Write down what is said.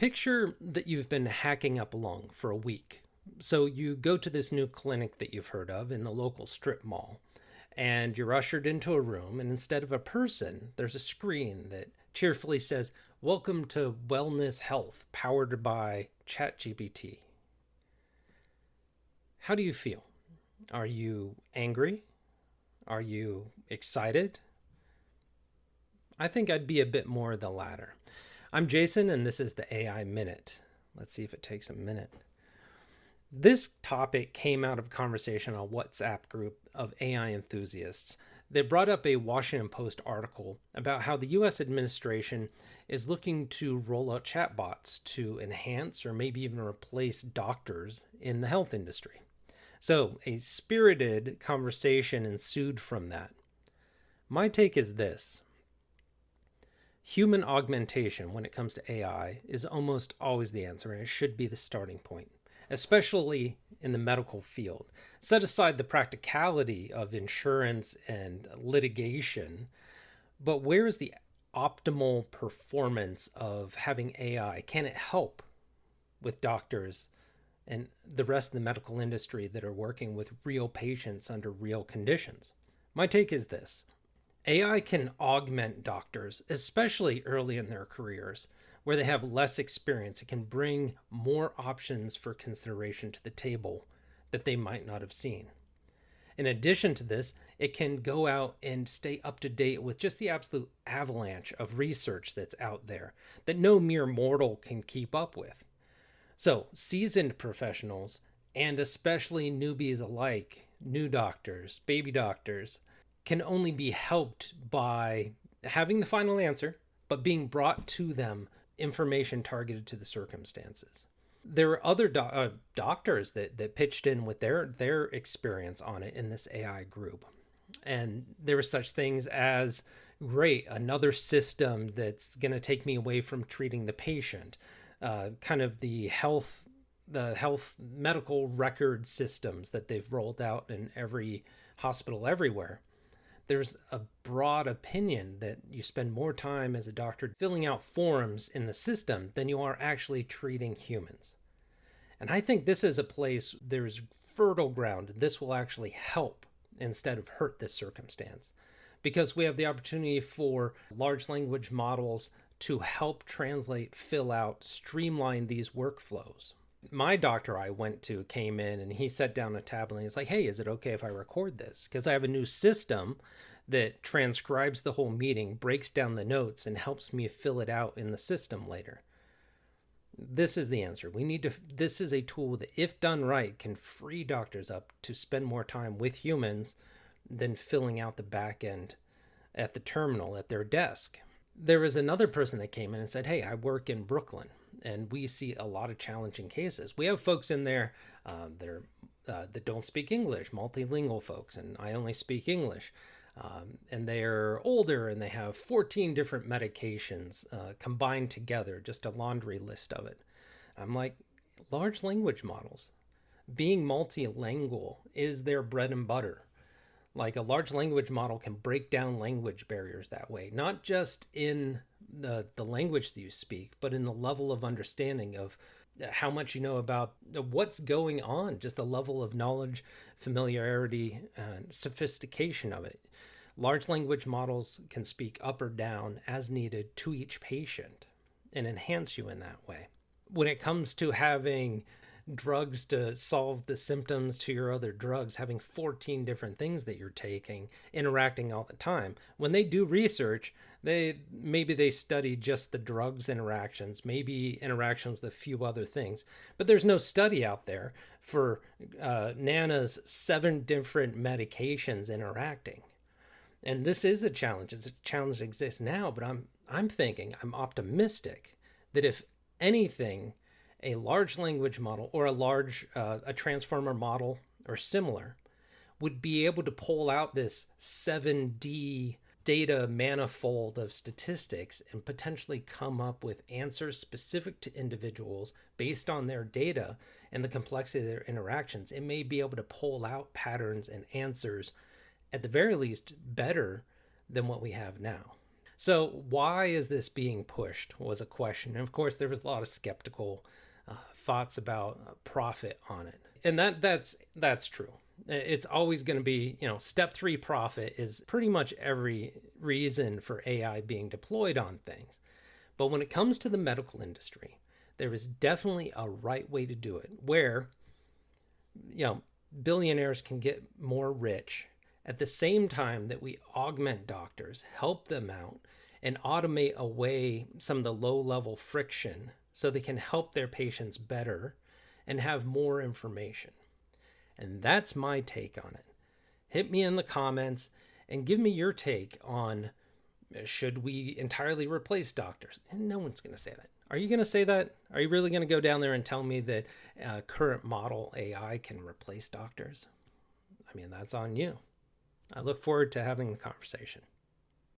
Picture that you've been hacking up a lung for a week. So you go to this new clinic that you've heard of in the local strip mall, and you're ushered into a room, and instead of a person, there's a screen that cheerfully says, "Welcome to Wellness Health, powered by ChatGPT." How do you feel? Are you angry? Are you excited? I think I'd be a bit more the latter. I'm Jason, and this is the AI Minute. Let's see if it takes a minute. This topic came out of a conversation on a WhatsApp group of AI enthusiasts that brought up a Washington Post article about how the US administration is looking to roll out chatbots to enhance or maybe even replace doctors in the health industry. So, a spirited conversation ensued from that. My take is this: human augmentation, when it comes to AI, is almost always the answer, and it should be the starting point, especially in the medical field. Set aside the practicality of insurance and litigation, but where is the optimal performance of having AI? Can it help with doctors and the rest of the medical industry that are working with real patients under real conditions? My take is this: AI can augment doctors, especially early in their careers, where they have less experience. It can bring more options for consideration to the table that they might not have seen. In addition to this, it can go out and stay up to date with just the absolute avalanche of research that's out there that no mere mortal can keep up with. So, seasoned professionals, and especially newbies alike, new doctors, baby doctors, can only be helped by having the final answer, but being brought to them information targeted to the circumstances. There were other doctors that pitched in with their experience on it in this AI group. And there were such things as, great, another system that's going to take me away from treating the patient. Kind of the health medical record systems that they've rolled out in every hospital everywhere. There's a broad opinion that you spend more time as a doctor filling out forms in the system than you are actually treating humans. And I think this is a place there's fertile ground. This will actually help instead of hurt this circumstance, because we have the opportunity for large language models to help translate, fill out, streamline these workflows. My doctor I went to came in and he set down a tablet and he's like, "Hey, is it okay if I record this? Because I have a new system that transcribes the whole meeting, breaks down the notes, and helps me fill it out in the system later." This is the answer. This is a tool that, if done right, can free doctors up to spend more time with humans than filling out the back end at the terminal at their desk. There was another person that came in and said, "Hey, I work in Brooklyn, and we see a lot of challenging cases. We have folks in there that don't speak English, multilingual folks, and I only speak English. And they're older, and they have 14 different medications combined together, just a laundry list of it." I'm like, large language models, being multilingual is their bread and butter. Like, a large language model can break down language barriers that way, not just in the language that you speak, but in the level of understanding of how much you know about what's going on, just the level of knowledge, familiarity, and sophistication of it. Large language models can speak up or down as needed to each patient and enhance you in that way. When it comes to having drugs to solve the symptoms to your other drugs, having 14 different things that you're taking, interacting all the time, when they do research, they study just the drugs interactions, maybe interactions with a few other things, but there's no study out there for Nana's 7 different medications interacting. And this is a challenge. It's a challenge that exists now, but I'm optimistic that if anything, a large language model or a transformer model or similar would be able to pull out this 7D data manifold of statistics and potentially come up with answers specific to individuals based on their data and the complexity of their interactions. It may be able to pull out patterns and answers, at the very least, better than what we have now. So why is this being pushed was a question. And of course, there was a lot of skeptical thoughts about profit on it. And that's true. It's always going to be, step three profit is pretty much every reason for AI being deployed on things. But when it comes to the medical industry, there is definitely a right way to do it where, you know, billionaires can get more rich at the same time that we augment doctors, help them out, and automate away some of the low level friction so they can help their patients better and have more information. And that's my take on it. Hit me in the comments and give me your take on, should we entirely replace doctors? And no one's going to say that. Are you going to say that? Are you really going to go down there and tell me that current model AI can replace doctors? I mean, that's on you. I look forward to having the conversation.